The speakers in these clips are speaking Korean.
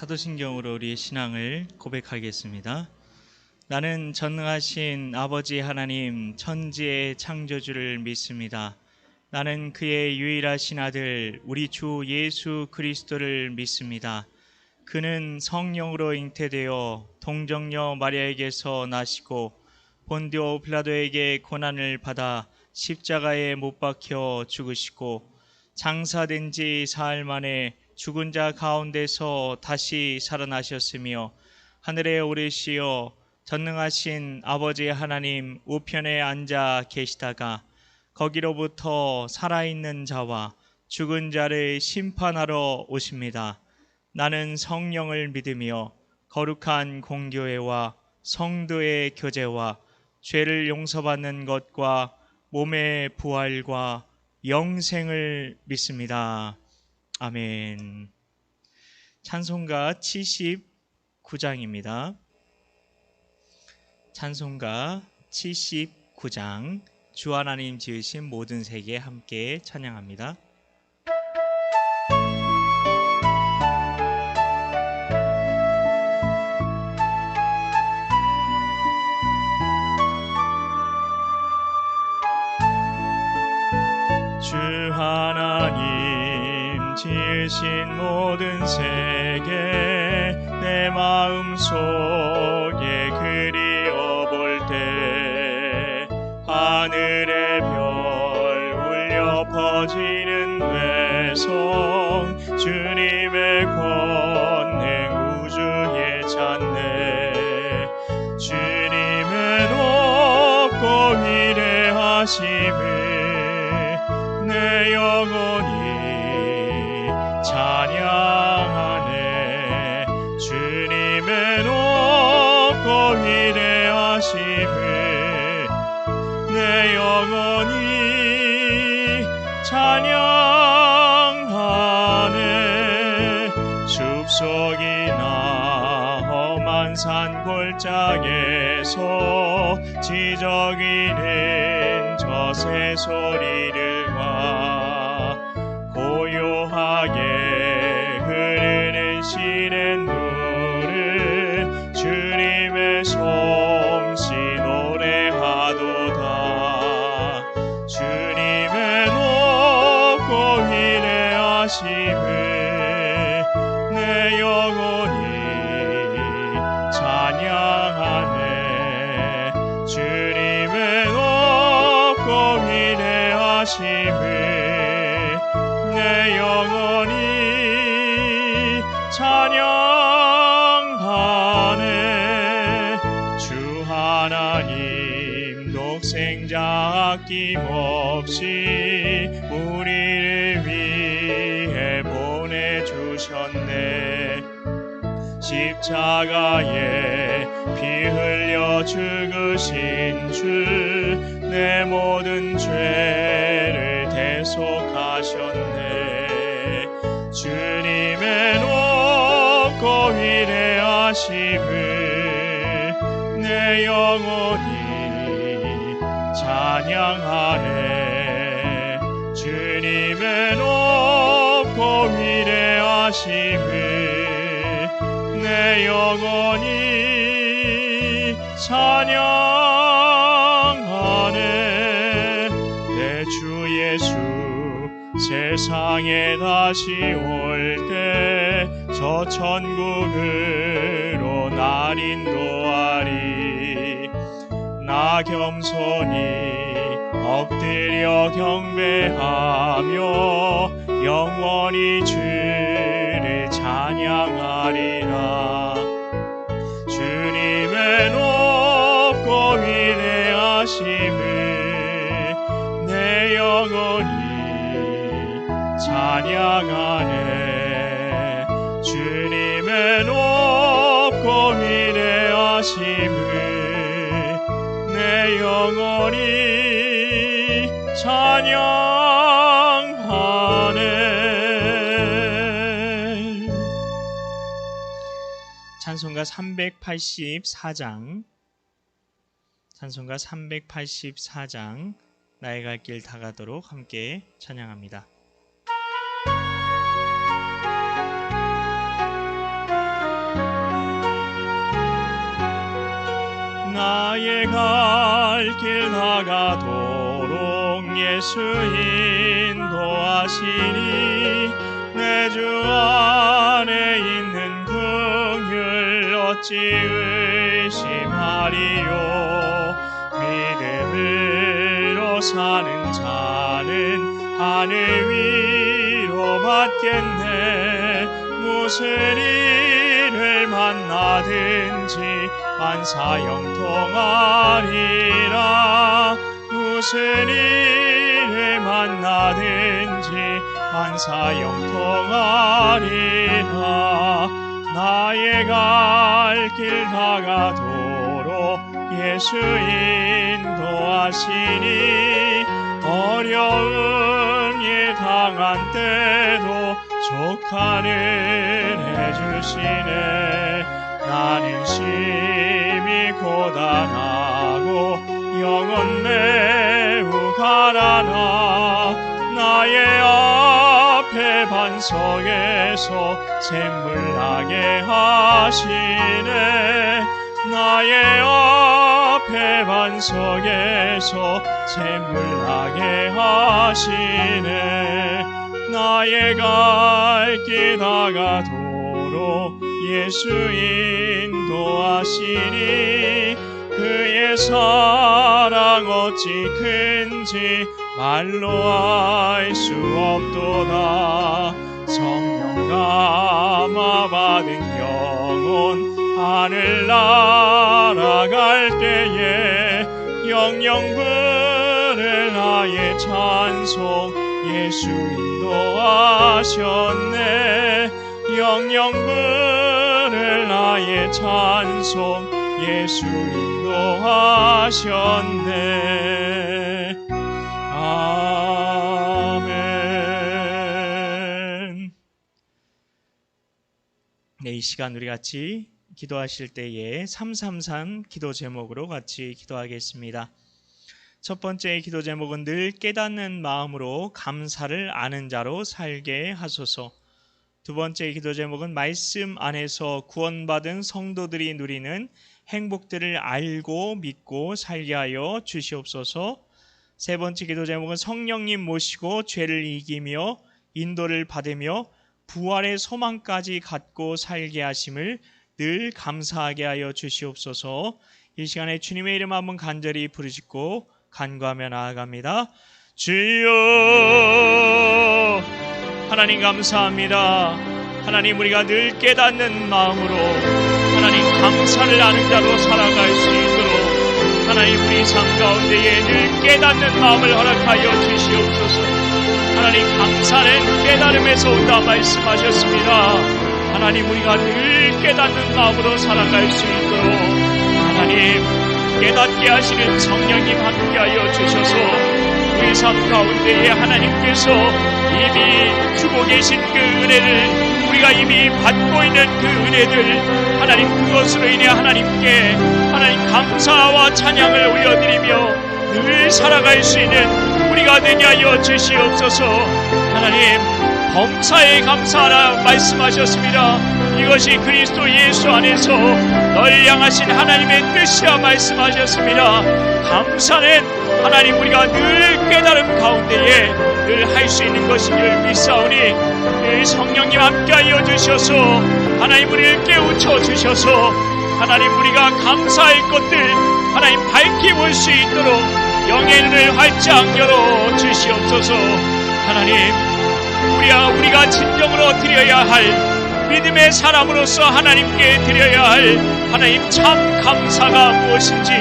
사도신경으로 우리의 신앙을 고백하겠습니다. 나는 전능하신 아버지 하나님 천지의 창조주를 믿습니다. 나는 그의 유일하신 아들 우리 주 예수 그리스도를 믿습니다. 그는 성령으로 잉태되어 동정녀 마리아에게서 나시고 본디오 빌라도에게 고난을 받아 십자가에 못 박혀 죽으시고 장사된 지 사흘 만에 죽은 자 가운데서 다시 살아나셨으며 하늘에 오르시어 전능하신 아버지 하나님 우편에 앉아 계시다가 거기로부터 살아있는 자와 죽은 자를 심판하러 오십니다. 나는 성령을 믿으며 거룩한 공교회와 성도의 교제와 죄를 용서받는 것과 몸의 부활과 영생을 믿습니다. 아멘. 찬송가 79장입니다. 찬송가 79장 주 하나님 지으신 모든 세계 함께 찬양합니다. 주 하나님 지으신 모든 세계 내 마음속에 그리워볼 때 하늘의 별 울려 퍼지는 외성 주님의 권능 우주에 찼네. 주님의 높고 위대하심을 내 영혼이 찬양하네. 주님의 높고 위대하심을 내 영혼이 찬양하네. 숲속이나 험한 산 골짜기에서 지저귀는 저 새소리를 고요하게 흐르는 시냇물을 주님의 솜씨 노래하도다. 주님의 높고 위대하심을 내 영혼이 찬양하네. 주님의 높고 위대하심을 내 영혼이 찬양하네. 주 하나님 독생자 아낌없이 우리를 위해 보내주셨네. 십자가에 피 흘려 죽으신 주 내 모든 죄를 대속하셨네. 주님의 높고 위대하심을 내 영혼이 찬양하네. 주님의 높고 위대하심을 내 영혼이 찬양하네. 내 주 예수 세상에 다시 올 때 저 천국으로 날 인도하리. 나 겸손히 엎드려 경배하며 영원히 주를 찬양하리라. 주님의 높고 위대하심을 내 영혼이 찬양하네. 주님의 높고 위대하심을 내 영혼이 찬양하네. 찬송가 384장 찬송가 384장 나의 갈 길 다가도록 함께 찬양합니다. 나의 갈 길 나가도록 예수 인도하시니 내 주 안에 있는 긍휼 어찌 의심하리요. 믿음으로 사는 자는 하늘 위로 받겠네. 무슨 일을 만나든지 만사 형통하리라. 무슨 일을 만나든지 만사 형통하리라. 나의 갈 길 나가도록 예수 인도하시니 어려운 일 당한 때도 족하는 해주시네. 나는 심히 고단하고 영혼 매우 가라나. 나의 앞에 반석에서 샘물 나게 하시네. 나의 앞에 반석에서 샘물 나게 하시네. 나의 갈 길 나가도록 예수 인도하시니 그의 사랑 어찌 큰지 말로 알 수 없도다. 성령 감화 받은 영혼 하늘 날아갈 때에 영영 부를 나의 찬송 예수 인도하셨네. 영영 부를 나의 찬송 예수 인도하셨네. 아멘. 네, 이 시간 우리 같이 기도하실 때에 333 기도 제목으로 같이 기도하겠습니다. 첫 번째 기도 제목은 늘 깨닫는 마음으로 감사를 아는 자로 살게 하소서. 두 번째 기도 제목은 말씀 안에서 구원받은 성도들이 누리는 행복들을 알고 믿고 살게 하여 주시옵소서. 세 번째 기도 제목은 성령님 모시고 죄를 이기며 인도를 받으며 부활의 소망까지 갖고 살게 하심을 늘 감사하게 하여 주시옵소서. 이 시간에 주님의 이름 한번 간절히 부르짖고 간구하며 나아갑니다. 주여, 하나님 감사합니다. 하나님, 우리가 늘 깨닫는 마음으로 하나님 감사를 아는 자로 살아갈 수 있도록 하나님 우리 삶 가운데에 늘 깨닫는 마음을 허락하여 주시옵소서. 하나님, 감사는 깨달음에서 온다 말씀하셨습니다. 하나님, 우리가 늘 깨닫는 마음으로 살아갈 수 있도록 하나님 깨닫게 하시는 성령님 함께하여 주셔서 우리 삶 가운데에 하나님께서 이미 주고 계신 그 은혜를 우리가 이미 받고 있는 그 은혜들 하나님, 그것으로 인해 하나님께 하나님 감사와 찬양을 올려드리며 늘 살아갈 수 있는 우리가 되게 하여 주시옵소서. 하나님, 범사에 감사하라 말씀하셨습니다. 이것이 그리스도 예수 안에서 널 향하신 하나님의 뜻이라 말씀하셨습니다. 감사는 하나님 우리가 늘 깨달음 가운데에 늘 할 수 있는 것인 줄 믿사오니 늘 성령님 함께하여 주셔서 하나님 우리를 깨우쳐 주셔서 하나님 우리가 감사할 것들 하나님 밝히 볼 수 있도록 영의 눈을 활짝 열어 주시옵소서. 하나님, 우리가 진정으로 드려야 할 믿음의 사람으로서 하나님께 드려야 할 하나님 참 감사가 무엇인지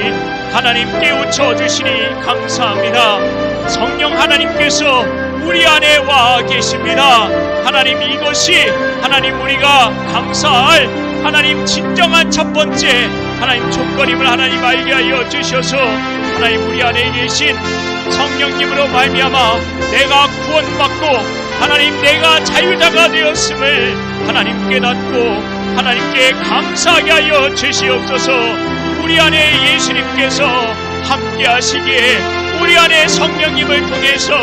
하나님 깨우쳐 주시니 감사합니다. 성령 하나님께서 우리 안에 와 계십니다. 하나님, 이것이 하나님 우리가 감사할 하나님 진정한 첫 번째 하나님 조건임을 하나님 알게 하여 주셔서 하나님 우리 안에 계신 성령님으로 말미암아 내가 구원받고 하나님 내가 자유자가 되었음을 하나님 깨닫고 하나님께 감사하게 하여 주시옵소서. 우리 안에 예수님께서 함께 하시기에 우리 안에 성령님을 통해서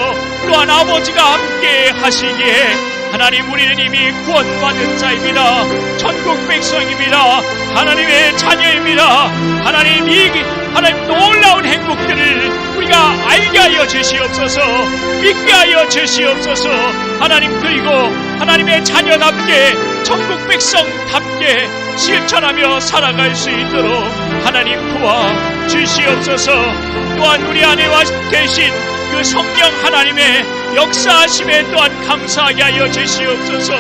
또한 아버지가 함께 하시기에 하나님 우리는 이미 구원받은 자입니다. 천국 백성입니다. 하나님의 자녀입니다. 하나님 이 하나님 놀라운 행복들을 우리가 알게 하여 주시옵소서, 믿게 하여 주시옵소서. 하나님, 그리고 하나님의 자녀답게 천국 백성답게 실천하며 살아갈 수 있도록 하나님 도와 주시옵소서. 또한 우리 안에 계신 그 성령 하나님의 역사하심에 또한 감사하게 하여 주시옵소서.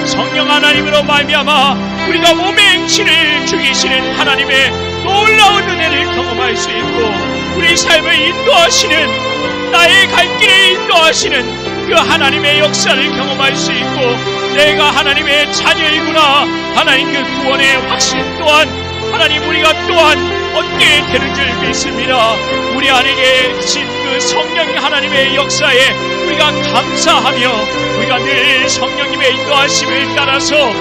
성령 하나님으로 말미암아 우리가 몸의 행실을 죽이시는 하나님의 놀라운 은혜를 경험할 수 있고, 우리 삶을 인도하시는, 나의 갈 길에 인도하시는 그 하나님의 역사를 경험할 수 있고, 내가 하나님의 자녀이구나 하나님 그 구원의 확신 또한 하나님 우리가 또한 얻게 되는 줄 믿습니다. 우리 안에 계신 그 성령 하나님의 역사에 우리가 감사하며 우리가 늘 성령님의 인도하심을 따라서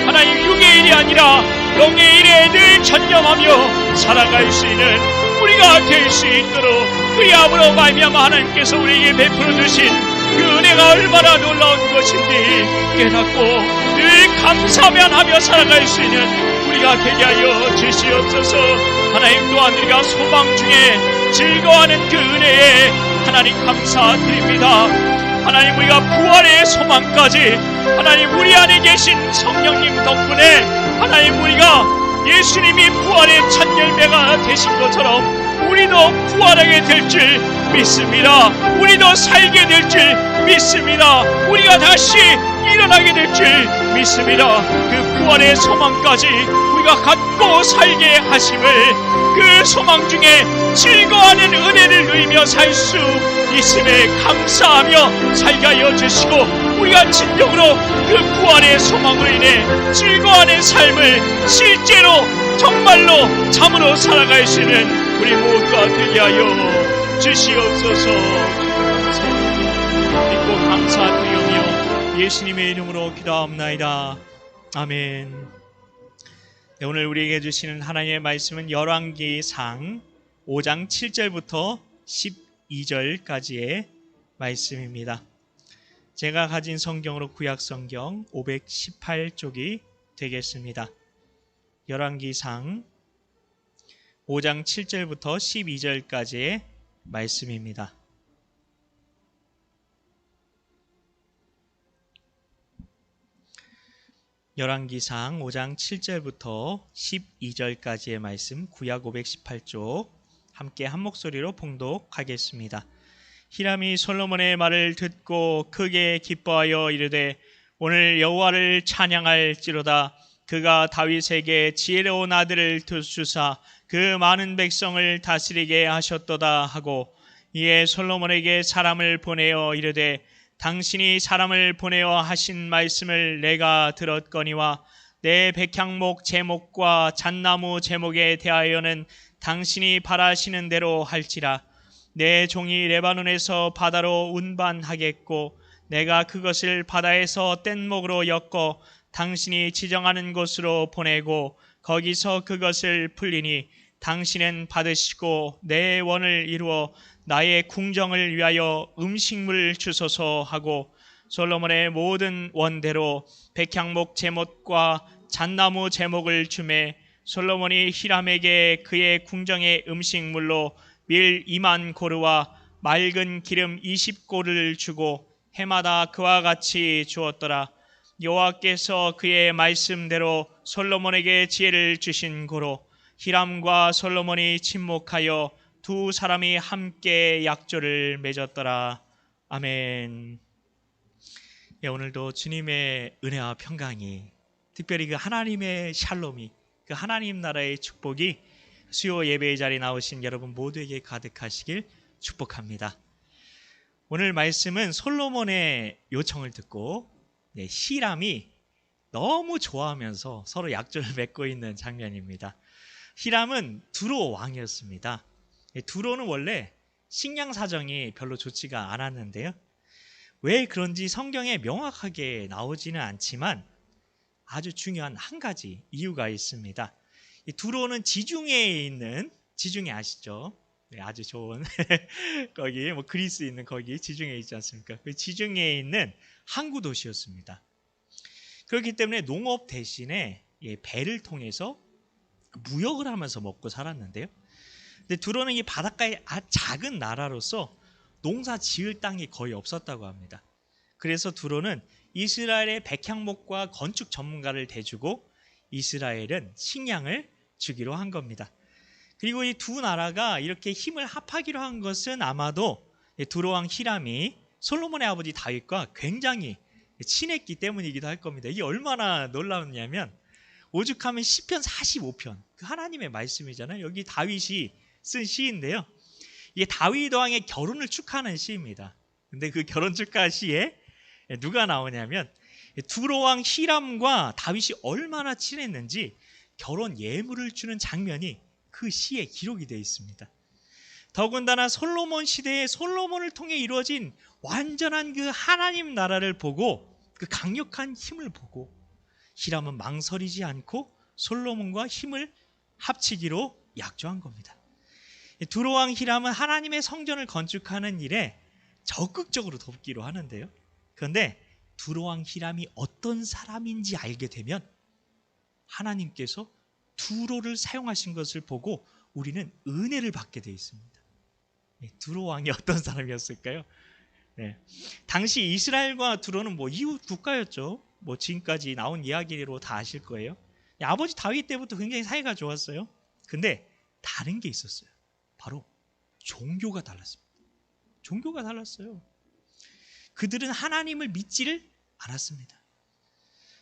하나님 육의 일이 아니라 영의 일에 늘 전념하며 살아갈 수 있는 우리가 될 수 있도록 그의 암으로 말미암아 하나님께서 우리에게 베풀어 주신 그 은혜가 얼마나 놀라운 것인지 깨닫고 늘 감사만 하며 살아갈 수 있는 우리가 되게 하여 주시옵소서. 하나님, 또한 우리가 소망 중에 즐거워하는 그 은혜에 하나님 감사드립니다. 하나님, 우리가 부활의 소망까지 하나님 우리 안에 계신 성령님 덕분에 하나님 우리가 예수님이 부활의 첫 열매가 되신 것처럼 우리도 부활하게 될 줄 믿습니다. 우리도 살게 될 줄 믿습니다. 우리가 다시 일어나게 될 줄 믿습니다. 그 부활의 소망까지 우리가 갖고 살게 하심을, 그 소망 중에 즐거워하는 은혜를 누리며 살 수 있음에 감사하며 살게 하여 주시고, 우리가 진정으로 그 부활의 소망으로 인해 즐거워하는 삶을 실제로 정말로 참으로 살아갈 수 있는 우리 모두가 되게 하여 주시옵소서. 믿고 감사드리며 예수님의 이름으로 기도하옵나이다. 아멘. 네, 오늘 우리에게 주시는 하나님의 말씀은 열왕기상 5장 7절부터 12절까지의 말씀입니다. 제가 가진 성경으로 구약성경 518쪽이 되겠습니다. 열왕기상 5장 7절부터 12절까지의 말씀입니다. 열왕기상 5장 7절부터 12절까지의 말씀, 구약 518쪽 함께 한 목소리로 봉독하겠습니다. 히람이 솔로몬의 말을 듣고 크게 기뻐하여 이르되 오늘 여호와를 찬양할지로다. 그가 다윗에게 지혜로운 아들을 주사 그 많은 백성을 다스리게 하셨도다 하고, 이에 솔로몬에게 사람을 보내어 이르되 당신이 사람을 보내어 하신 말씀을 내가 들었거니와 내 백향목 제목과 잣나무 제목에 대하여는 당신이 바라시는 대로 할지라. 내 종이 레바논에서 바다로 운반하겠고 내가 그것을 바다에서 뗏목으로 엮어 당신이 지정하는 곳으로 보내고 거기서 그것을 풀리니 당신은 받으시고 내 원을 이루어 나의 궁정을 위하여 음식물을 주소서 하고, 솔로몬의 모든 원대로 백향목 제목과 잣나무 제목을 주매 솔로몬이 히람에게 그의 궁정의 음식물로 밀 2만 고르와 맑은 기름 20고를 주고 해마다 그와 같이 주었더라. 여호와께서 그의 말씀대로 솔로몬에게 지혜를 주신 고로 히람과 솔로몬이 친목하여 두 사람이 함께 약조를 맺었더라. 아멘. 예, 오늘도 주님의 은혜와 평강이, 특별히 그 하나님의 샬롬이, 그 하나님 나라의 축복이 수요 예배의 자리에 나오신 여러분 모두에게 가득하시길 축복합니다. 오늘 말씀은 솔로몬의 요청을 듣고 히람이 너무 좋아하면서 서로 약조를 맺고 있는 장면입니다. 히람은 두로 왕이었습니다. 두로는 원래 식량 사정이 별로 좋지가 않았는데요. 왜 그런지 성경에 명확하게 나오지는 않지만 아주 중요한 한 가지 이유가 있습니다. 이 두로는 지중해에 있는, 지중해 아시죠? 네, 아주 좋은 거기 그리스 있는 거기 지중해 있지 않습니까? 그 지중해에 있는 항구 도시였습니다. 그렇기 때문에 농업 대신에 배를 통해서 무역을 하면서 먹고 살았는데요. 근데 두로는 이 바닷가의 아주 작은 나라로서 농사 지을 땅이 거의 없었다고 합니다. 그래서 두로는 이스라엘의 백향목과 건축 전문가를 대주고 이스라엘은 식량을 주기로 한 겁니다. 그리고 이 두 나라가 이렇게 힘을 합하기로 한 것은 아마도 두로 왕 히람이 솔로몬의 아버지 다윗과 굉장히 친했기 때문이기도 할 겁니다. 이게 얼마나 놀라웠냐면 오죽하면 시편 45편 그 하나님의 말씀이잖아요. 여기 다윗이 쓴 시인데요. 이게 다윗 왕의 결혼을 축하하는 시입니다. 근데 그 결혼 축하 시에 누가 나오냐면 두로 왕 히람과 다윗이 얼마나 친했는지 결혼 예물을 주는 장면이 그 시에 기록이 되어 있습니다. 더군다나 솔로몬 시대에 솔로몬을 통해 이루어진 완전한 그 하나님 나라를 보고 그 강력한 힘을 보고 히람은 망설이지 않고 솔로몬과 힘을 합치기로 약조한 겁니다. 두로 왕 히람은 하나님의 성전을 건축하는 일에 적극적으로 돕기로 하는데요. 그런데 두로 왕 히람이 어떤 사람인지 알게 되면 하나님께서 두로를 사용하신 것을 보고 우리는 은혜를 받게 되어 있습니다. 두로 왕이 어떤 사람이었을까요? 당시 이스라엘과 두로는 이웃 국가였죠. 지금까지 나온 이야기로 다 아실 거예요. 아버지 다윗 때부터 굉장히 사이가 좋았어요. 근데 다른 게 있었어요. 바로 종교가 달랐습니다. 종교가 달랐어요. 그들은 하나님을 믿지를 않았습니다.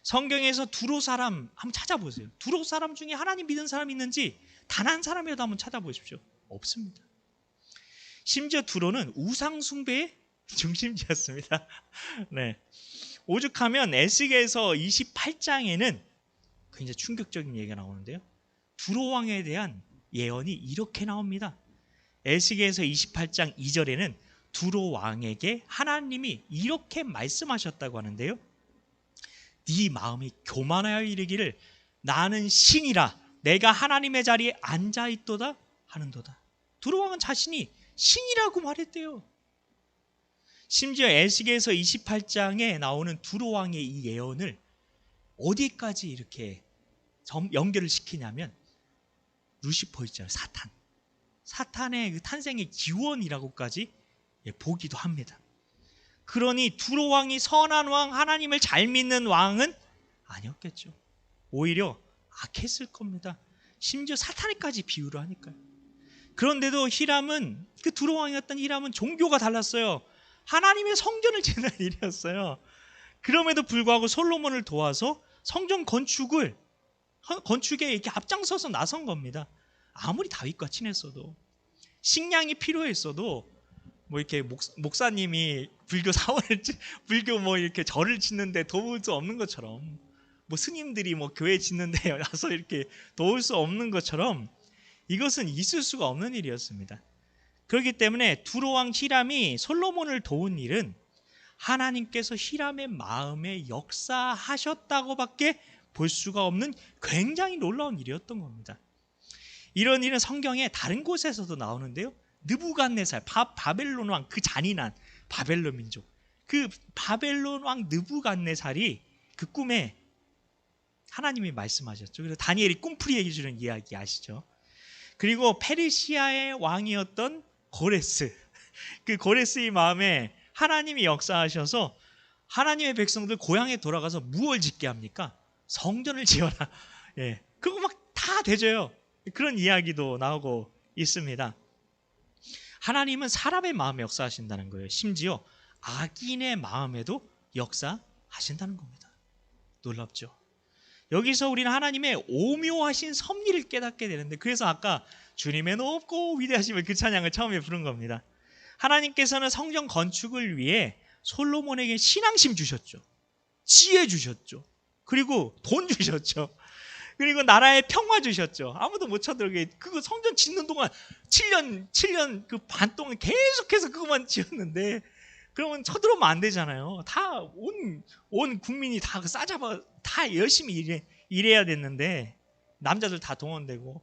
성경에서 두로 사람 한번 찾아보세요. 두로 사람 중에 하나님 믿는 사람이 있는지 단 한 사람이라도 한번 찾아보십시오. 없습니다. 심지어 두로는 우상 숭배의 중심지였습니다. 오죽하면 에스겔서 28장에는 굉장히 충격적인 얘기가 나오는데요. 두로 왕에 대한 예언이 이렇게 나옵니다. 에스겔서 28장 2절에는 두로 왕에게 하나님이 이렇게 말씀하셨다고 하는데요. 네 마음이 교만하여 이르기를 나는 신이라 내가 하나님의 자리에 앉아있도다 하는도다. 두로 왕은 자신이 신이라고 말했대요. 심지어 에스겔서 28장에 나오는 두로 왕의 이 예언을 어디까지 이렇게 연결을 시키냐면 루시퍼 있잖아요. 사탄의 그 탄생의 기원이라고까지 보기도 합니다. 그러니 두로 왕이 선한 왕, 하나님을 잘 믿는 왕은 아니었겠죠. 오히려 악했을 겁니다. 심지어 사탄에까지 비유를 하니까요. 그런데도 히람은, 그 두로 왕이었던 히람은 종교가 달랐어요. 하나님의 성전을 짓는 일이었어요. 그럼에도 불구하고 솔로몬을 도와서 성전 건축에 이렇게 앞장서서 나선 겁니다. 아무리 다윗과 친했어도, 식량이 필요했어도, 이렇게 목사님이 불교 사원을, 불교 이렇게 절을 짓는데 도울 수 없는 것처럼, 스님들이 교회 짓는데 와서 이렇게 도울 수 없는 것처럼 이것은 있을 수가 없는 일이었습니다. 그렇기 때문에 두로 왕 히람이 솔로몬을 도운 일은 하나님께서 히람의 마음에 역사하셨다고밖에 볼 수가 없는 굉장히 놀라운 일이었던 겁니다. 이런 일은 성경에 다른 곳에서도 나오는데요. 느부갓네살, 바벨론 왕, 그 잔인한 바벨론 민족, 그 바벨론 왕 느부갓네살이 그 꿈에 하나님이 말씀하셨죠. 그래서 다니엘이 꿈풀이 얘기 주는 이야기 아시죠? 그리고 페르시아의 왕이었던 고레스, 그 고레스의 마음에 하나님이 역사하셔서 하나님의 백성들 고향에 돌아가서 무엇을 짓게 합니까? 성전을 지어라. 그거 막 다 되져요. 그런 이야기도 나오고 있습니다. 하나님은 사람의 마음에 역사하신다는 거예요. 심지어 악인의 마음에도 역사하신다는 겁니다. 놀랍죠? 여기서 우리는 하나님의 오묘하신 섭리를 깨닫게 되는데, 그래서 아까 주님의 높고 위대하심을, 그 찬양을 처음에 부른 겁니다. 하나님께서는 성전 건축을 위해 솔로몬에게 신앙심 주셨죠. 지혜 주셨죠. 그리고 돈 주셨죠. 그리고 나라에 평화 주셨죠. 아무도 못 쳐들게 그거 성전 짓는 동안 7년 그 반 동안 계속해서 그것만 지었는데, 그러면 쳐들어오면 안 되잖아요. 다 온 국민이 다 싸잡아 다 열심히 일해야 됐는데, 남자들 다 동원되고,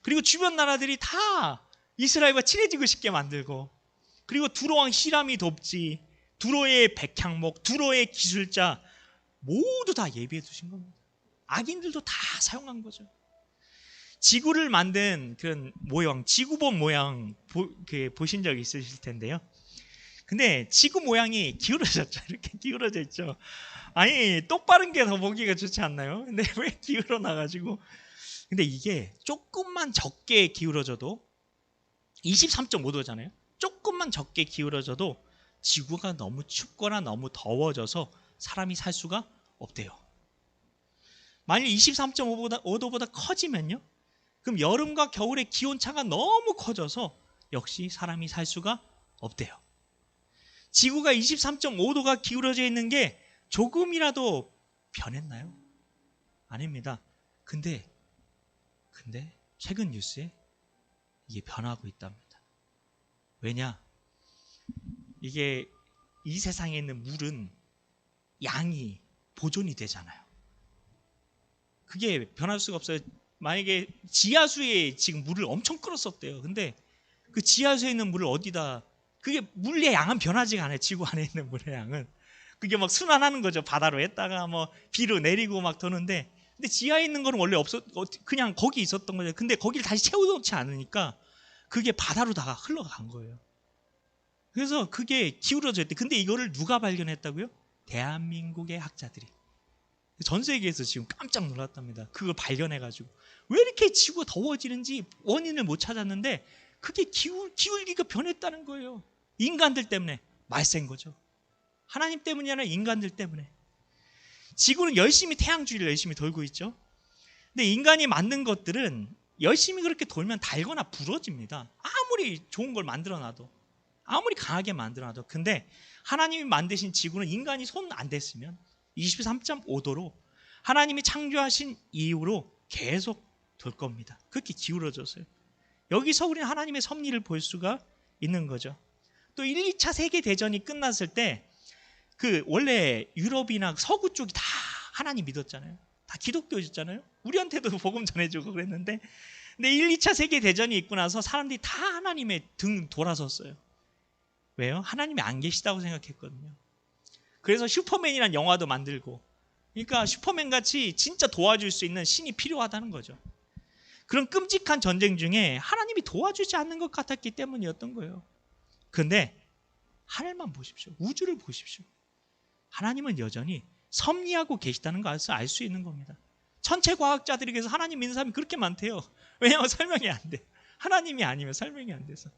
그리고 주변 나라들이 다 이스라엘과 친해지고 싶게 만들고, 그리고 두로 왕 히람이 돕지, 두로의 백향목, 두로의 기술자 모두 다 예비해 두신 겁니다. 악인들도 다 사용한 거죠. 지구를 만든 그런 모형, 지구본 모양 보신 적 있으실 텐데요. 근데 지구 모양이 기울어졌죠. 이렇게 기울어져 있죠. 아니, 똑바른 게 더 보기가 좋지 않나요? 근데 왜 기울어 놔가지고. 근데 이게 조금만 적게 기울어져도 23.5도잖아요. 조금만 적게 기울어져도 지구가 너무 춥거나 너무 더워져서 사람이 살 수가 없대요. 만일 23.5도보다 커지면요, 그럼 여름과 겨울의 기온차가 너무 커져서 역시 사람이 살 수가 없대요. 지구가 23.5도가 기울어져 있는 게 조금이라도 변했나요? 아닙니다. 근데 최근 뉴스에 이게 변하고 있답니다. 왜냐? 이게 이 세상에 있는 물은 양이 보존이 되잖아요. 그게 변할 수가 없어요. 만약에 지하수에 지금 물을 엄청 끌었었대요. 근데 그 지하수에 있는 물을 어디다, 그게 물의 양은 변하지가 않아요. 지구 안에 있는 물의 양은. 그게 막 순환하는 거죠. 바다로 했다가 뭐 비로 내리고 막 도는데, 근데 지하에 있는 거는 원래 그냥 거기 있었던 거죠. 근데 거기를 다시 채워놓지 않으니까 그게 바다로 다 흘러간 거예요. 그래서 그게 기울어져 있대. 근데 이거를 누가 발견했다고요? 대한민국의 학자들이. 전 세계에서 지금 깜짝 놀랐답니다. 그걸 발견해가지고. 왜 이렇게 지구가 더워지는지 원인을 못 찾았는데 그게 기울기가 변했다는 거예요. 인간들 때문에 말세인 거죠. 하나님 때문이 아니라 인간들 때문에. 지구는 열심히 태양주기를 열심히 돌고 있죠. 근데 인간이 만든 것들은 열심히 그렇게 돌면 달거나 부러집니다. 아무리 좋은 걸 만들어놔도, 아무리 강하게 만들어놔도. 근데 하나님이 만드신 지구는 인간이 손 안 댔으면 23.5도로 하나님이 창조하신 이후로 계속 돌 겁니다. 그렇게 기울어졌어요. 여기서 우리는 하나님의 섭리를 볼 수가 있는 거죠. 또 1, 2차 세계대전이 끝났을 때 그 원래 유럽이나 서구 쪽이 다 하나님 믿었잖아요. 다 기독교였잖아요. 우리한테도 복음 전해주고 그랬는데, 근데 1, 2차 세계대전이 있고 나서 사람들이 다 하나님의 등 돌아섰어요. 왜요? 하나님이 안 계시다고 생각했거든요. 그래서 슈퍼맨이라는 영화도 만들고, 그러니까 슈퍼맨 같이 진짜 도와줄 수 있는 신이 필요하다는 거죠. 그런 끔찍한 전쟁 중에 하나님이 도와주지 않는 것 같았기 때문이었던 거예요. 그런데 하늘만 보십시오. 우주를 보십시오. 하나님은 여전히 섭리하고 계시다는 것을 알 수 있는 겁니다. 천체 과학자들에게서 하나님 믿는 사람이 그렇게 많대요. 왜냐하면 설명이 안 돼. 하나님이 아니면 설명이 안 돼서.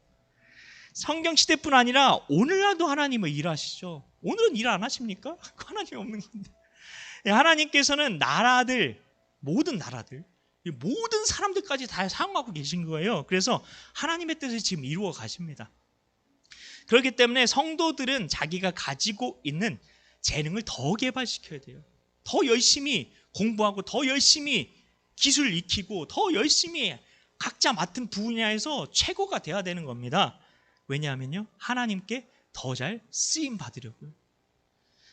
성경 시대뿐 아니라 오늘날도 하나님은 일하시죠. 오늘은 일 안 하십니까? 하나님이 없는 건데. 하나님께서는 모든 나라들, 모든 사람들까지 다 사용하고 계신 거예요. 그래서 하나님의 뜻을 지금 이루어 가십니다. 그렇기 때문에 성도들은 자기가 가지고 있는 재능을 더 개발시켜야 돼요. 더 열심히 공부하고, 더 열심히 기술을 익히고, 더 열심히 각자 맡은 분야에서 최고가 돼야 되는 겁니다. 왜냐하면요, 하나님께 더 잘 쓰임 받으려고요.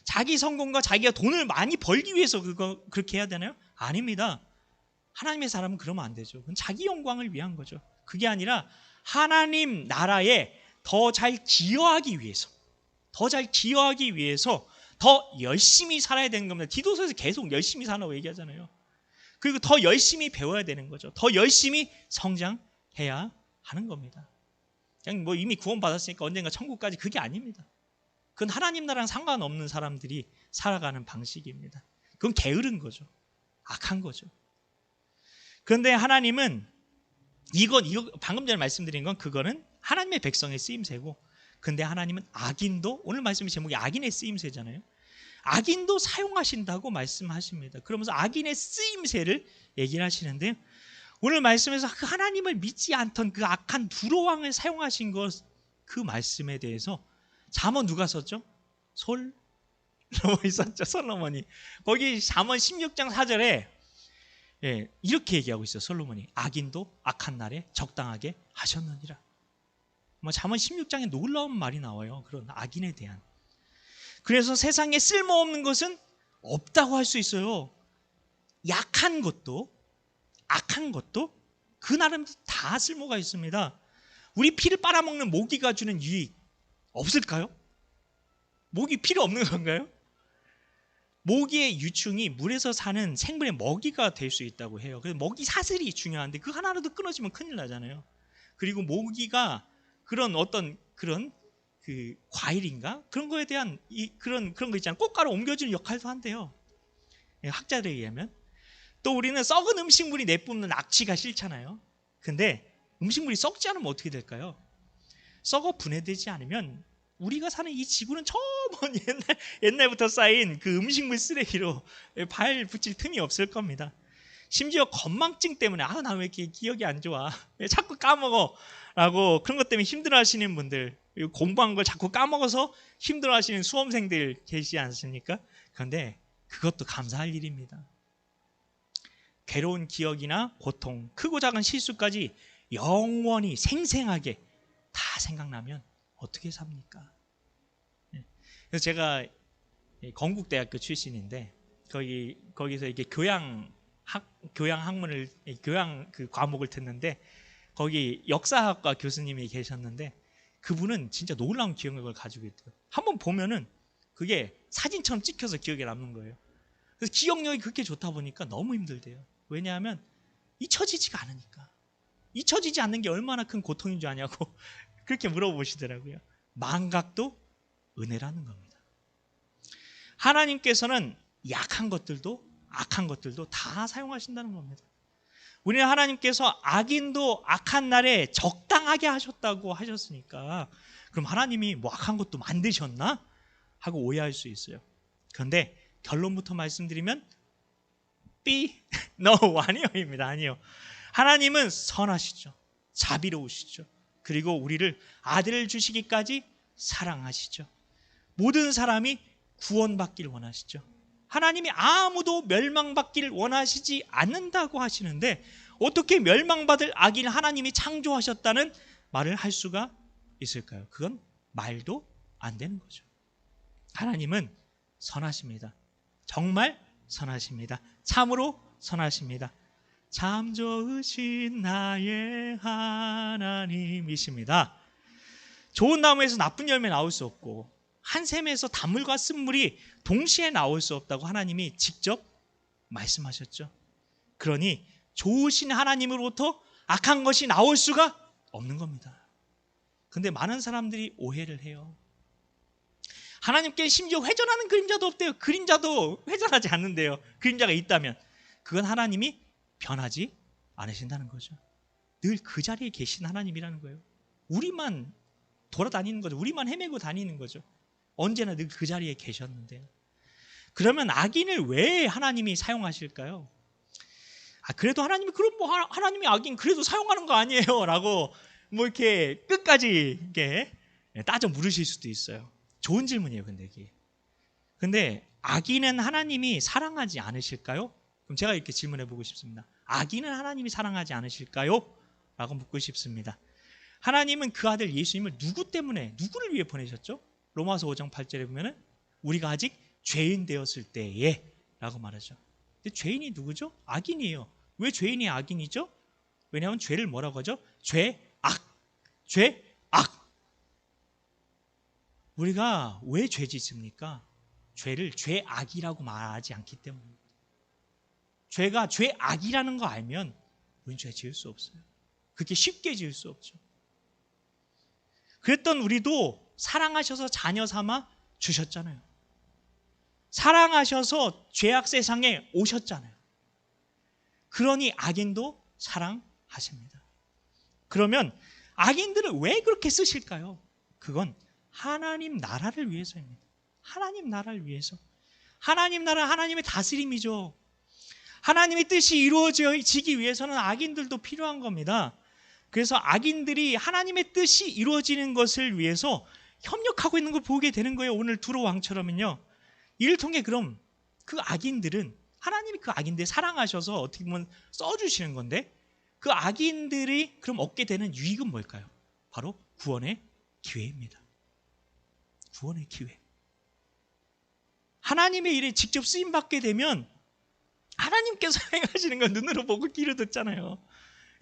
자기 성공과 자기가 돈을 많이 벌기 위해서 그렇게 해야 되나요? 아닙니다. 하나님의 사람은 그러면 안 되죠. 그건 자기 영광을 위한 거죠. 그게 아니라 하나님 나라에 더 잘 기여하기 위해서, 더 열심히 살아야 되는 겁니다. 디도서에서 계속 열심히 사라고 얘기하잖아요. 그리고 더 열심히 배워야 되는 거죠. 더 열심히 성장해야 하는 겁니다. 그냥 뭐 이미 구원 받았으니까 언젠가 천국까지, 그게 아닙니다. 그건 하나님 나라랑 상관없는 사람들이 살아가는 방식입니다. 그건 게으른 거죠. 악한 거죠. 그런데 하나님은 이거 방금 전에 말씀드린 건 그거는 하나님의 백성의 쓰임새고, 근데 하나님은 악인도, 오늘 말씀의 제목이 악인의 쓰임새잖아요. 악인도 사용하신다고 말씀하십니다. 그러면서 악인의 쓰임새를 얘기를 하시는데요, 오늘 말씀에서 그 하나님을 믿지 않던 그 악한 두로왕을 사용하신 것, 그 말씀에 대해서 잠언 누가 썼죠? 솔로몬이 썼죠. 솔로몬이. 거기 잠언 16장 4절에 이렇게 얘기하고 있어요. 솔로몬이 악인도 악한 날에 적당하게 하셨느니라. 잠언 16장에 놀라운 말이 나와요. 그런 악인에 대한. 그래서 세상에 쓸모없는 것은 없다고 할 수 있어요. 약한 것도, 악한 것도 그 나름 다 쓸모가 있습니다. 우리 피를 빨아먹는 모기가 주는 유익 없을까요? 모기 필요 없는 건가요? 모기의 유충이 물에서 사는 생물의 먹이가 될 수 있다고 해요. 그래서 먹이 사슬이 중요한데 그 하나라도 끊어지면 큰일 나잖아요. 그리고 모기가 그런 어떤 그런 그 과일인가 그런 거에 대한 그런 거 있잖아요. 꽃가루 옮겨주는 역할도 한대요. 학자들에 의하면. 또 우리는 썩은 음식물이 내뿜는 악취가 싫잖아요. 근데 음식물이 썩지 않으면 어떻게 될까요? 썩어 분해되지 않으면 우리가 사는 이 지구는 저 먼 옛날부터 쌓인 그 음식물 쓰레기로 발 붙일 틈이 없을 겁니다. 심지어 건망증 때문에 나 왜 이렇게 기억이 안 좋아, 왜 자꾸 까먹어 라고 그런 것 때문에 힘들어하시는 분들, 공부한 걸 자꾸 까먹어서 힘들어하시는 수험생들 계시지 않습니까? 그런데 그것도 감사할 일입니다. 괴로운 기억이나 고통, 크고 작은 실수까지 영원히 생생하게 다 생각나면 어떻게 삽니까? 그래서 제가 건국대학교 출신인데 거기서 이게 교양 학문을 교양 그 과목을 듣는데 거기 역사학과 교수님이 계셨는데 그분은 진짜 놀라운 기억력을 가지고 있대요. 한번 보면은 그게 사진처럼 찍혀서 기억에 남는 거예요. 그래서 기억력이 그렇게 좋다 보니까 너무 힘들대요. 왜냐하면 잊혀지지가 않으니까. 잊혀지지 않는 게 얼마나 큰 고통인 줄 아냐고 그렇게 물어보시더라고요. 망각도 은혜라는 겁니다. 하나님께서는 약한 것들도 악한 것들도 다 사용하신다는 겁니다. 우리는 하나님께서 악인도 악한 날에 적당하게 하셨다고 하셨으니까 그럼 하나님이 뭐 악한 것도 만드셨나? 하고 오해할 수 있어요. 그런데 결론부터 말씀드리면 no, 아니요입니다. 아니요. 하나님은 선하시죠. 자비로우시죠. 그리고 우리를 아들을 주시기까지 사랑하시죠. 모든 사람이 구원받기를 원하시죠. 하나님이 아무도 멸망받기를 원하시지 않는다고 하시는데 어떻게 멸망받을 악인을 하나님이 창조하셨다는 말을 할 수가 있을까요? 그건 말도 안 되는 거죠. 하나님은 선하십니다. 정말 선하십니다. 참으로 선하십니다. 참 좋으신 나의 하나님이십니다. 좋은 나무에서 나쁜 열매 나올 수 없고 한 샘에서 단물과 쓴물이 동시에 나올 수 없다고 하나님이 직접 말씀하셨죠. 그러니 좋으신 하나님으로부터 악한 것이 나올 수가 없는 겁니다. 그런데 많은 사람들이 오해를 해요. 하나님께 심지어 회전하는 그림자도 없대요. 그림자도 회전하지 않는데요. 그림자가 있다면 그건 하나님이 변하지 않으신다는 거죠. 늘 그 자리에 계신 하나님이라는 거예요. 우리만 돌아다니는 거죠. 우리만 헤매고 다니는 거죠. 언제나 늘 그 자리에 계셨는데요. 그러면 악인을 왜 하나님이 사용하실까요? 그래도 하나님이 그럼 뭐 하나님이 악인 그래도 사용하는 거 아니에요? 라고 뭐 이렇게 끝까지 이렇게 따져 물으실 수도 있어요. 좋은 질문이에요, 근데 이게. 근데 악인은 하나님이 사랑하지 않으실까요? 그럼 제가 이렇게 질문해 보고 싶습니다. 악인은 하나님이 사랑하지 않으실까요? 라고 묻고 싶습니다. 하나님은 그 아들 예수님을 누구 때문에, 누구를 위해 보내셨죠? 로마서 5장 8절에 보면은 우리가 아직 죄인 되었을 때에 라고 말하죠. 근데 죄인이 누구죠? 악인이에요. 왜 죄인이 악인이죠? 왜냐하면 죄를 뭐라고 하죠? 죄악. 우리가 왜 죄 짓습니까? 죄를 죄악이라고 말하지 않기 때문입니다. 죄가 죄악이라는 거 알면 우리는 죄 지을 수 없어요. 그렇게 쉽게 지을 수 없죠. 그랬던 우리도 사랑하셔서 자녀 삼아 주셨잖아요. 사랑하셔서 죄악 세상에 오셨잖아요. 그러니 악인도 사랑하십니다. 그러면 악인들을 왜 그렇게 쓰실까요? 그건 하나님 나라를 위해서입니다. 하나님 나라를 위해서. 하나님 나라, 하나님의 다스림이죠. 하나님의 뜻이 이루어지기 위해서는 악인들도 필요한 겁니다. 그래서 악인들이 하나님의 뜻이 이루어지는 것을 위해서 협력하고 있는 걸 보게 되는 거예요. 오늘 두로 왕처럼은요. 이를 통해 그럼 그 악인들은 하나님이 그 악인들 사랑하셔서 어떻게 보면 써주시는 건데 그 악인들이 그럼 얻게 되는 유익은 뭘까요? 바로 구원의 기회입니다. 구원의 기회. 하나님의 일에 직접 쓰임받게 되면 하나님께서 행하시는 걸 눈으로 보고 귀로 듣잖아요.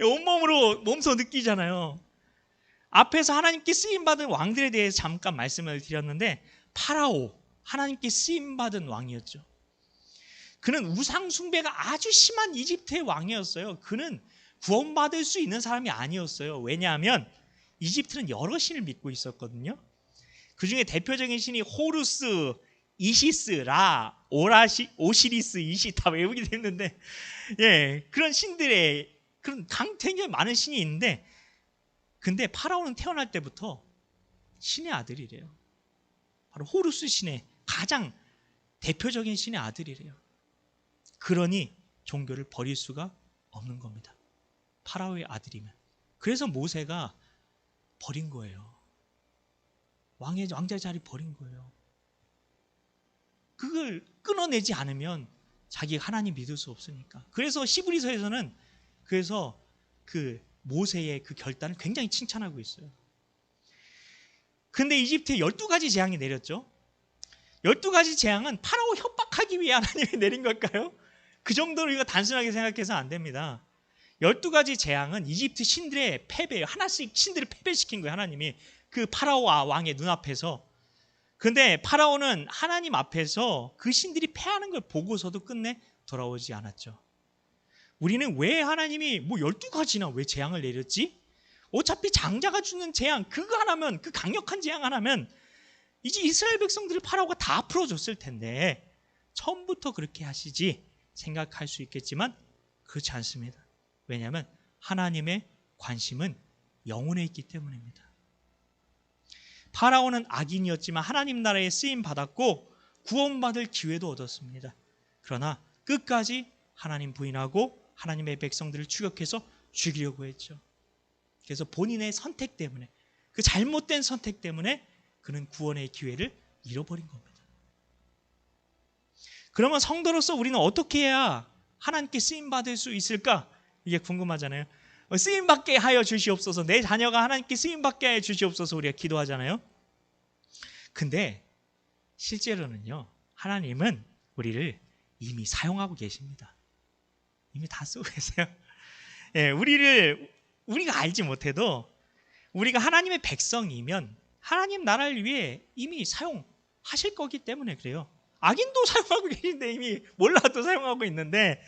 온몸으로 몸소 느끼잖아요. 앞에서 하나님께 쓰임받은 왕들에 대해서 잠깐 말씀을 드렸는데 파라오, 하나님께 쓰임받은 왕이었죠. 그는 우상 숭배가 아주 심한 이집트의 왕이었어요. 그는 구원받을 수 있는 사람이 아니었어요. 왜냐하면 이집트는 여러 신을 믿고 있었거든요. 그 중에 대표적인 신이 호루스, 이시스, 라, 오시리스, 이시 다 외우기도 힘든데, 그런 신들의 그런 굉장히 많은 신이 있는데, 근데 파라오는 태어날 때부터 신의 아들이래요. 바로 호루스 신의 가장 대표적인 신의 아들이래요. 그러니 종교를 버릴 수가 없는 겁니다. 파라오의 아들이면. 그래서 모세가 버린 거예요. 왕자의 자리 버린 거예요. 그걸 끊어내지 않으면 자기가 하나님 믿을 수 없으니까. 그래서 시브리서에서는 그래서 그 모세의 그 결단을 굉장히 칭찬하고 있어요. 근데 이집트에 12가지 재앙이 내렸죠. 12가지 재앙은 파라오 협박하기 위해 하나님이 내린 걸까요? 그 정도로 이거 단순하게 생각해서 안 됩니다. 12가지 재앙은 이집트 신들의 패배예요. 하나씩 신들을 패배시킨 거예요. 하나님이 그 파라오 왕의 눈앞에서. 근데 파라오는 하나님 앞에서 그 신들이 패하는 걸 보고서도 끝내 돌아오지 않았죠. 우리는 왜 하나님이 12가지나 왜 재앙을 내렸지? 어차피 장자가 주는 재앙 그거 하나면, 그 강력한 재앙 하나면 이제 이스라엘 백성들을 파라오가 다 풀어줬을 텐데 처음부터 그렇게 하시지 생각할 수 있겠지만 그렇지 않습니다. 왜냐하면 하나님의 관심은 영혼에 있기 때문입니다. 파라오는 악인이었지만 하나님 나라에 쓰임 받았고 구원받을 기회도 얻었습니다. 그러나 끝까지 하나님 부인하고 하나님의 백성들을 추격해서 죽이려고 했죠. 그래서 본인의 선택 때문에, 그 잘못된 선택 때문에 그는 구원의 기회를 잃어버린 겁니다. 그러면 성도로서 우리는 어떻게 해야 하나님께 쓰임받을 수 있을까? 이게 궁금하잖아요. 쓰임받게 하여 주시옵소서, 내 자녀가 하나님께 쓰임받게 하여 주시옵소서 우리가 기도하잖아요. 근데 실제로는요, 하나님은 우리를 이미 사용하고 계십니다. 이미 다 쓰고 계세요. 우리가 알지 못해도 우리가 하나님의 백성이면 하나님 나라를 위해 이미 사용하실 거기 때문에 그래요. 악인도 사용하고 계신데 이미 몰라도 사용하고 있는데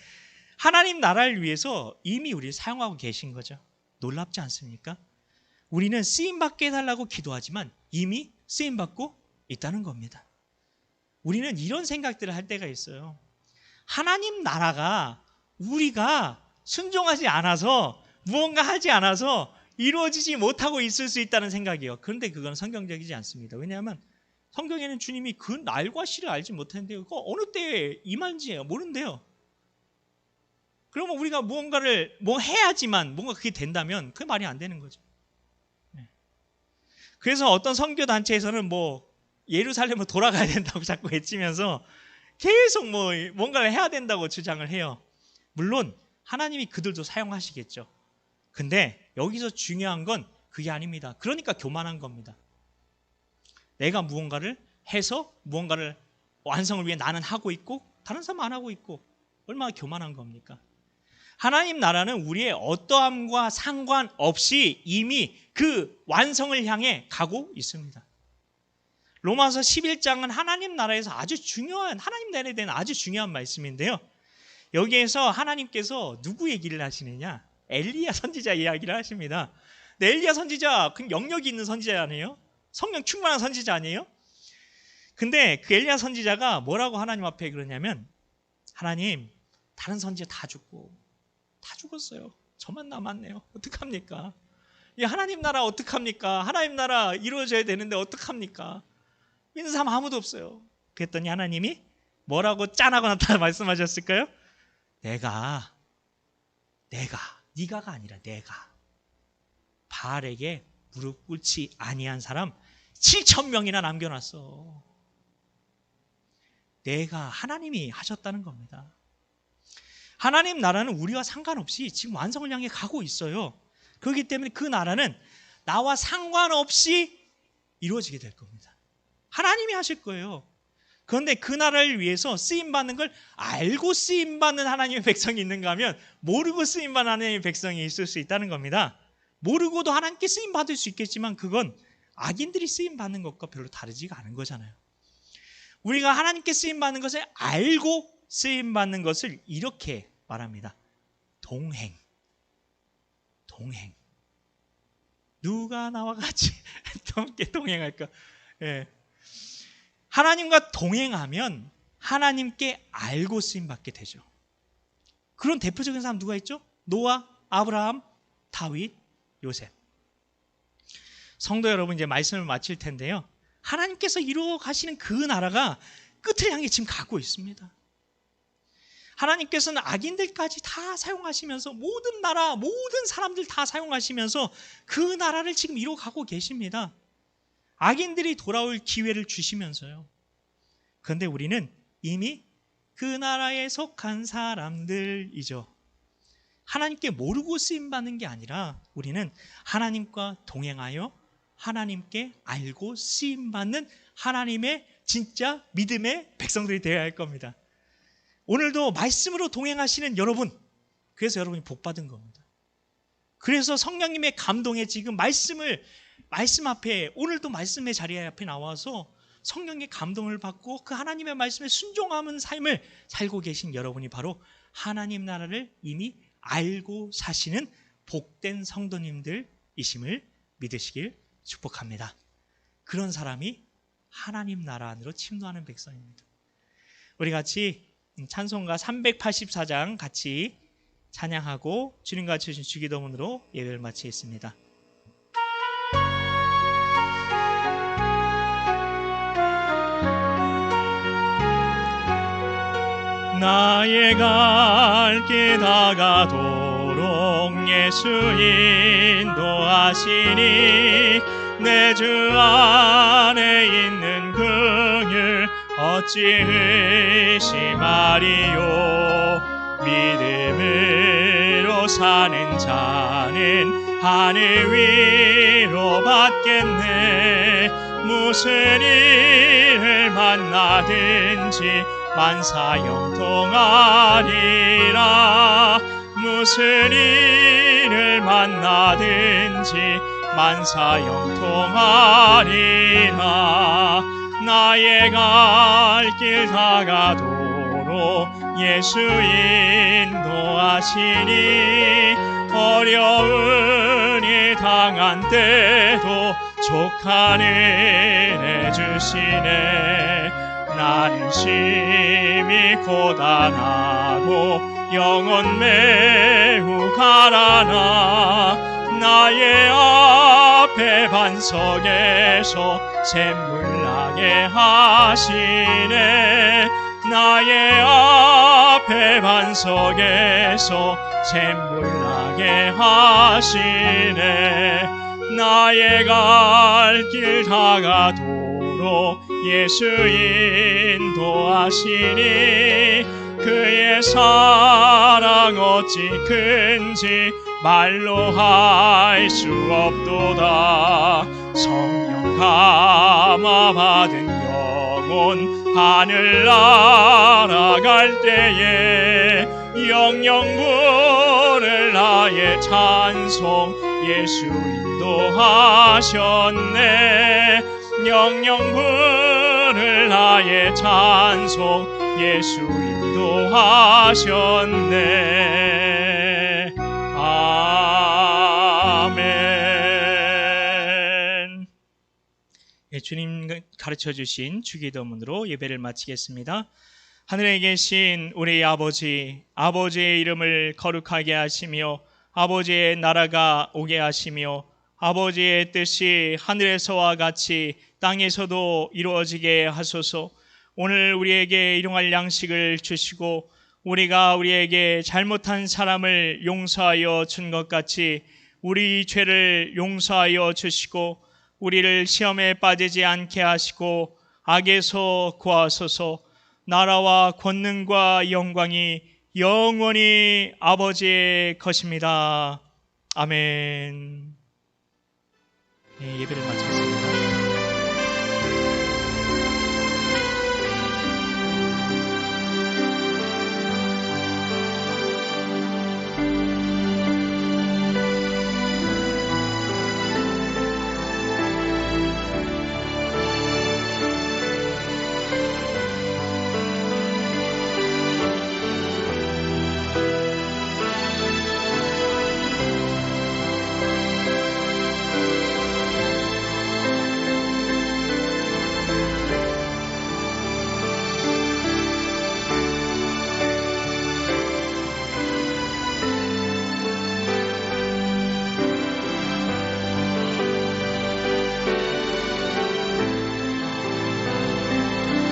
하나님 나라를 위해서 이미 우리를 사용하고 계신 거죠. 놀랍지 않습니까? 우리는 쓰임받게 해달라고 기도하지만 이미 쓰임받고 있다는 겁니다. 우리는 이런 생각들을 할 때가 있어요. 하나님 나라가 우리가 순종하지 않아서 무언가 하지 않아서 이루어지지 못하고 있을 수 있다는 생각이에요. 그런데 그건 성경적이지 않습니다. 왜냐하면 성경에는 주님이 그 날과 시를 알지 못했는데요, 그거 어느 때에 임한지 모른대요. 그러면 우리가 무언가를 해야지만 뭔가 그게 된다면 그게 말이 안 되는 거죠. 그래서 어떤 선교 단체에서는 예루살렘으로 돌아가야 된다고 자꾸 외치면서 계속 뭔가를 해야 된다고 주장을 해요. 물론 하나님이 그들도 사용하시겠죠. 근데 여기서 중요한 건 그게 아닙니다. 그러니까 교만한 겁니다. 내가 무언가를 해서 무언가를 완성을 위해 나는 하고 있고 다른 사람은 안 하고 있고 얼마나 교만한 겁니까? 하나님 나라는 우리의 어떠함과 상관없이 이미 그 완성을 향해 가고 있습니다. 로마서 11장은 하나님 나라에서 아주 중요한, 하나님 나라에 대한 아주 중요한 말씀인데요, 여기에서 하나님께서 누구 얘기를 하시느냐? 엘리야 선지자 이야기를 하십니다. 근데 엘리야 선지자 그 영역이 있는 선지자 아니에요? 성령 충만한 선지자 아니에요? 근데 그 엘리야 선지자가 뭐라고 하나님 앞에 그러냐면, 하나님 다른 선지자 다 죽었어요. 저만 남았네요. 어떡합니까? 이 하나님 나라 어떡합니까? 하나님 나라 이루어져야 되는데 어떡합니까? 믿는 사람 아무도 없어요. 그랬더니 하나님이 뭐라고 짠하고 나타나 말씀하셨을까요? 네가가 아니라 내가 바알에게 무릎 꿇지 아니한 사람 7,000명이나 남겨놨어. 하나님이 하셨다는 겁니다. 하나님 나라는 우리와 상관없이 지금 완성을 향해 가고 있어요. 그렇기 때문에 그 나라는 나와 상관없이 이루어지게 될 겁니다. 하나님이 하실 거예요. 그런데 그 나라를 위해서 쓰임받는 걸 알고 쓰임받는 하나님의 백성이 있는가 하면 모르고 쓰임받는 하나님의 백성이 있을 수 있다는 겁니다. 모르고도 하나님께 쓰임받을 수 있겠지만 그건 악인들이 쓰임받는 것과 별로 다르지가 않은 거잖아요. 우리가 하나님께 쓰임받는 것을 알고 쓰임 받는 것을 이렇게 말합니다. 동행. 누가 나와 같이 함께 동행할까? 예. 하나님과 동행하면 하나님께 알고 쓰임 받게 되죠. 그런 대표적인 사람 누가 있죠? 노아, 아브라함, 다윗, 요셉. 성도 여러분, 이제 말씀을 마칠 텐데요. 하나님께서 이루어 가시는 그 나라가 끝을 향해 지금 가고 있습니다. 하나님께서는 악인들까지 다 사용하시면서 모든 나라, 모든 사람들 다 사용하시면서 그 나라를 지금 이루어 가고 계십니다. 악인들이 돌아올 기회를 주시면서요. 그런데 우리는 이미 그 나라에 속한 사람들이죠. 하나님께 모르고 쓰임받는 게 아니라 우리는 하나님과 동행하여 하나님께 알고 쓰임받는 하나님의 진짜 믿음의 백성들이 되어야 할 겁니다. 오늘도 말씀으로 동행하시는 여러분, 그래서 여러분이 복받은 겁니다. 그래서 성령님의 감동에 지금 말씀 앞에, 오늘도 말씀의 자리 앞에 나와서 성령의 감동을 받고 그 하나님의 말씀에 순종하는 삶을 살고 계신 여러분이 바로 하나님 나라를 이미 알고 사시는 복된 성도님들이심을 믿으시길 축복합니다. 그런 사람이 하나님 나라 안으로 침노하는 백성입니다. 우리 같이 찬송가 384장 같이 찬양하고 주님과 주신 주기도문으로 예배를 마치겠습니다. 나의 갈 길 다가도록 예수 인도하시니 내 주 안에 있는 긍휼 어찌 의심하리요. 믿음으로 사는 자는 하늘 위로 받겠네. 무슨 일을 만나든지 만사형통하리라. 무슨 일을 만나든지 만사형통하리라. 나의 갈 길 다가도록 예수 인도하시니 어려운 일 당한 때도 족한 은혜 주시네. 나는 심히 고단하고 영혼 매우 가라나. 나의 앞에 반석에서 샘물 나게 하시네. 나의 앞에 반석에서 샘물 나게 하시네. 나의 갈 길 다가도록 예수 인도하시니 그의 사랑 어찌 큰지 말로 할 수 없도다. 성령 감화 받은 영혼 하늘 날아갈 때에 영영 부를 나의 찬송 예수 인도하셨네. 영영 부를 나의 찬송 예수 인도하셨네. 아멘. 주님 가르쳐주신 주기도문으로 예배를 마치겠습니다. 하늘에 계신 우리 아버지, 아버지의 이름을 거룩하게 하시며 아버지의 나라가 오게 하시며 아버지의 뜻이 하늘에서와 같이 땅에서도 이루어지게 하소서. 오늘 우리에게 일용할 양식을 주시고 우리가 우리에게 잘못한 사람을 용서하여 준 것 같이 우리 죄를 용서하여 주시고 우리를 시험에 빠지지 않게 하시고 악에서 구하소서. 나라와 권능과 영광이 영원히 아버지의 것입니다. 아멘. 예배를 마치겠습니다.